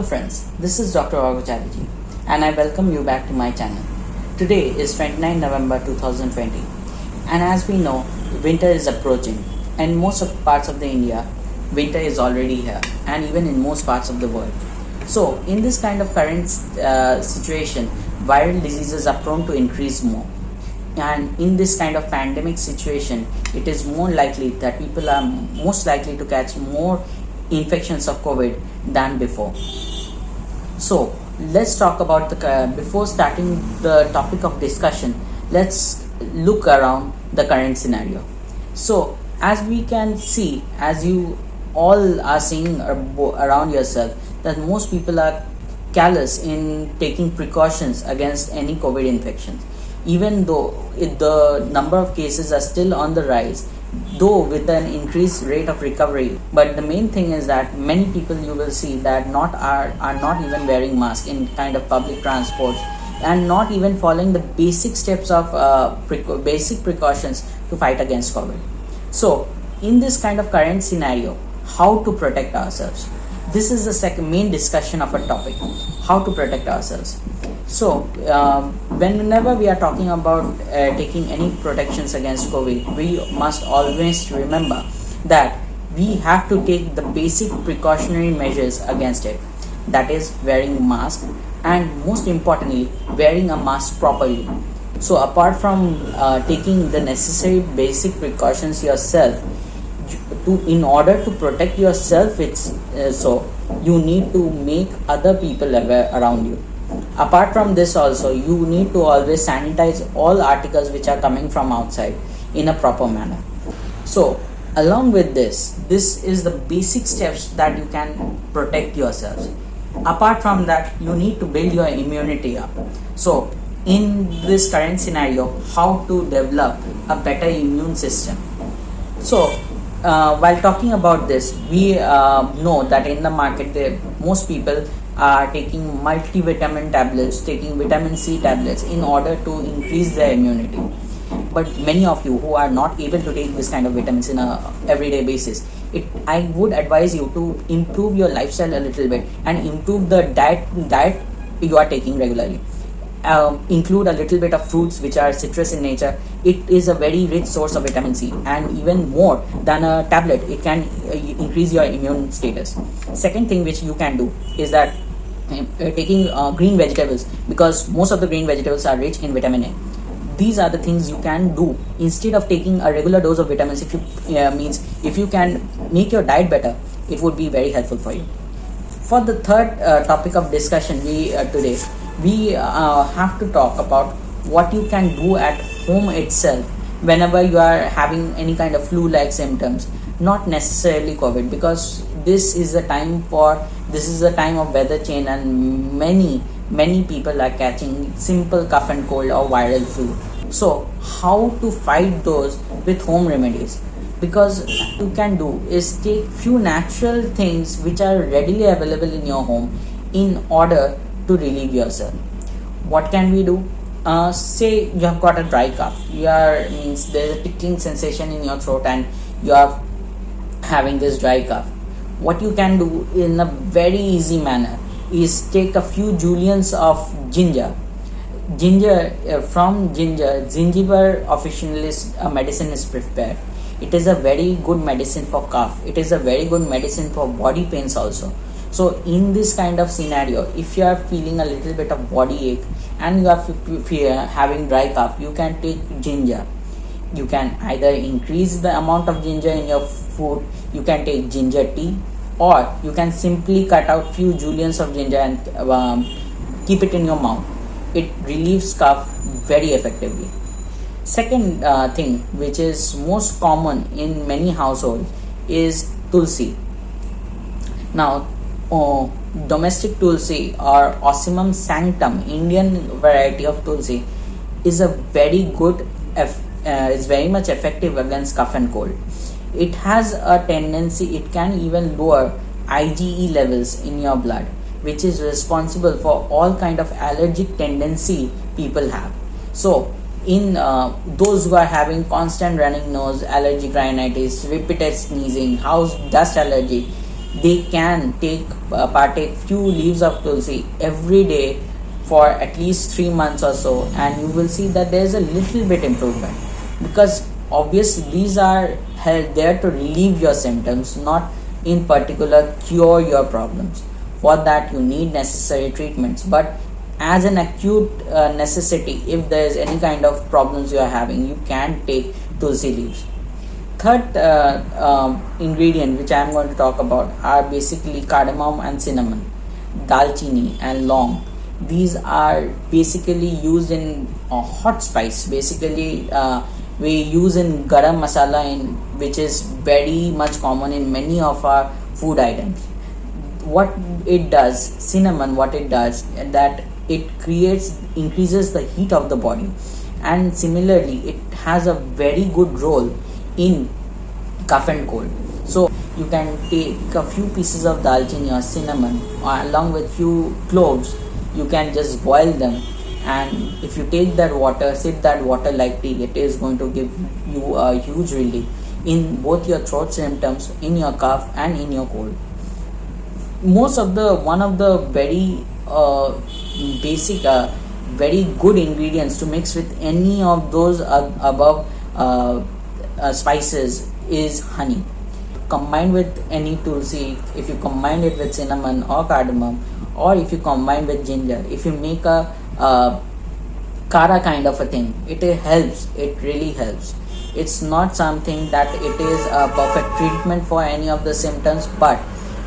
friends, this is Dr. Chatterjee and I welcome you back to my channel. Today is 29 November 2020 and as we know, winter is approaching and most of parts of the India, winter is already here and even in most parts of the world. So in this kind of current situation, viral diseases are prone to increase more. And in this kind of pandemic situation, it is more likely that people are most likely to catch more infections of COVID than before. So let's talk about before starting the topic of discussion, let's look around the current scenario. So as we can see, as you all are seeing around yourself, that most people are callous in taking precautions against any COVID infections. Even though the number of cases are still on the rise, though with an increased rate of recovery, but the main thing is that many people you will see that are not even wearing masks in kind of public transport and not even following the basic steps of basic precautions to fight against COVID. So in this kind of current scenario, how to protect ourselves? This is the main discussion of a topic, how to protect ourselves. So whenever we are talking about taking any protections against COVID, we must always remember that we have to take the basic precautionary measures against it. That is wearing mask and most importantly, wearing a mask properly. So apart from taking the necessary basic precautions yourself, in order to protect yourself, so you need to make other people aware around you. Apart from this also, you need to always sanitize all articles which are coming from outside in a proper manner. So along with this is the basic steps that you can protect yourselves. Apart from that, you need to build your immunity up. So in this current scenario, how to develop a better immune system. So while talking about this, we know that in the market most people are taking multivitamin tablets, taking vitamin C tablets in order to increase their immunity. But many of you who are not able to take this kind of vitamins in a everyday basis, I would advise you to improve your lifestyle a little bit and improve the diet you are taking regularly. Include a little bit of fruits which are citrus in nature. It is a very rich source of vitamin C, and even more than a tablet, it can increase your immune status. Second thing which you can do is that taking green vegetables, because most of the green vegetables are rich in vitamin A. These are the things you can do instead of taking a regular dose of vitamins. If you can make your diet better, it would be very helpful for you. For the third topic of discussion today, we have to talk about what you can do at home itself whenever you are having any kind of flu-like symptoms, not necessarily COVID, because this is the time of weather change and many people are catching simple cough and cold or viral flu. So how to fight those with home remedies? Because what you can do is take few natural things which are readily available in your home in order to relieve yourself. What can we do? Say you have got a dry cough. There's a tickling sensation in your throat and you are having this dry cough. What you can do in a very easy manner is take a few juliens of ginger. From ginger officially medicine is prepared. It is a very good medicine for cough. It is a very good medicine for body pains also. So in this kind of scenario, if you are feeling a little bit of body ache and you are having dry cough, you can take ginger. You can either increase the amount of ginger in your food, you can take ginger tea, or you can simply cut out few juliens of ginger and keep it in your mouth. It relieves cough very effectively. Second thing which is most common in many households is tulsi. Now domestic tulsi or Ocimum sanctum, Indian variety of tulsi, is a very good is very much effective against cough and cold. It has a tendency, it can even lower IgE levels in your blood, which is responsible for all kind of allergic tendency people have. So in those who are having constant running nose, allergic rhinitis, repeated sneezing, house dust allergy, they can partake few leaves of tulsi every day for at least 3 months or so, and you will see that there is a little bit improvement, because obviously these are there to relieve your symptoms, not in particular cure your problems. For that you need necessary treatments, but as an acute necessity, if there is any kind of problems you are having, you can take tulsi leaves. Third ingredient which I am going to talk about are basically cardamom and cinnamon, dalchini and long. These are basically used in hot spice. Basically, we use in garam masala, which is very much common in many of our food items. What it does, cinnamon, what it does, that it increases the heat of the body, and similarly it has a very good role in cough and cold. So you can take a few pieces of dalchini or cinnamon along with few cloves. You can just boil them, and if you take that water, sip that water like tea, it is going to give you a huge relief in both your throat symptoms, in your cough and in your cold. One of the very basic very good ingredients to mix with any of those above spices is honey. Combined with any tulsi, if you combine it with cinnamon or cardamom, or if you combine with ginger, if you make a kara kind of a thing, it helps. It really helps. It's not something that it is a perfect treatment for any of the symptoms, but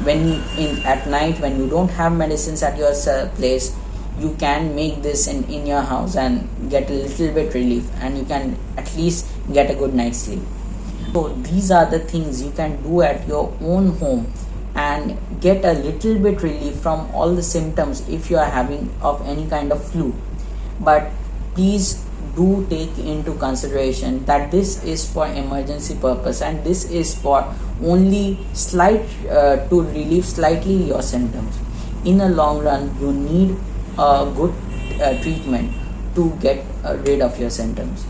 when at night, when you don't have medicines at your place, you can make this in your house and get a little bit relief, and you can at least get a good night's sleep. So these are the things you can do at your own home and get a little bit relief from all the symptoms if you are having of any kind of flu. But please do take into consideration that this is for emergency purpose, and this is for only to relieve slightly your symptoms. In the long run, you need a good treatment to get rid of your symptoms.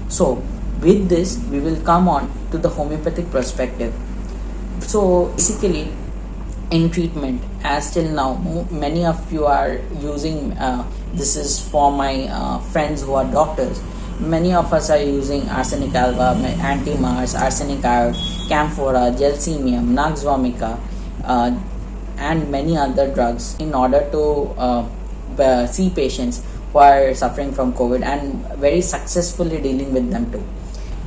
So with this, we will come on to the homeopathic perspective. So basically, in treatment, as till now, many of you are using this is for my friends who are doctors. Many of us are using arsenic alba, anti-Mars, arsenic iode, camphora, gelsemium, nux vomica, and many other drugs in order to see patients who are suffering from COVID, and very successfully dealing with them too.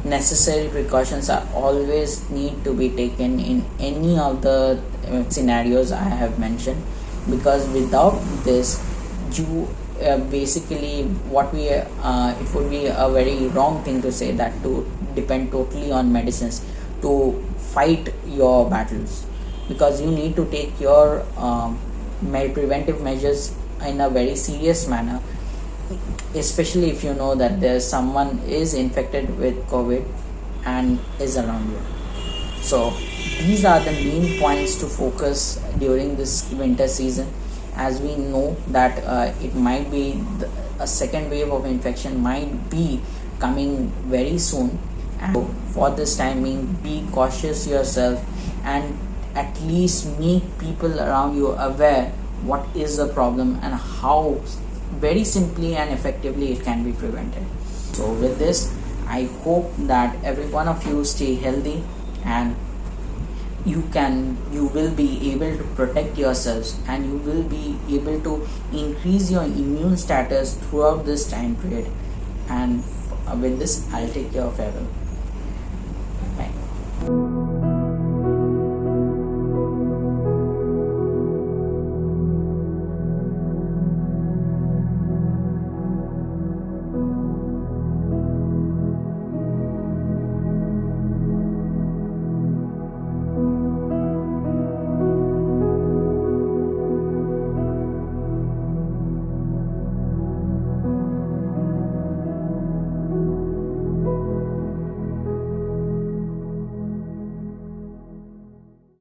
Necessary precautions are always need to be taken in any of the scenarios I have mentioned, because without this, you basically it would be a very wrong thing to say that to depend totally on medicines to fight your battles, because you need to take your preventive measures in a very serious manner, especially if you know that someone is infected with COVID and is around you. So these are the main points to focus during this winter season, as we know that it might be a second wave of infection might be coming very soon, and for this timing, be cautious yourself and at least make people around you aware what is the problem and how very simply and effectively it can be prevented. So with this, I hope that every one of you stay healthy, and you will be able to protect yourselves, and you will be able to increase your immune status throughout this time period. And with this, I'll take care of everyone.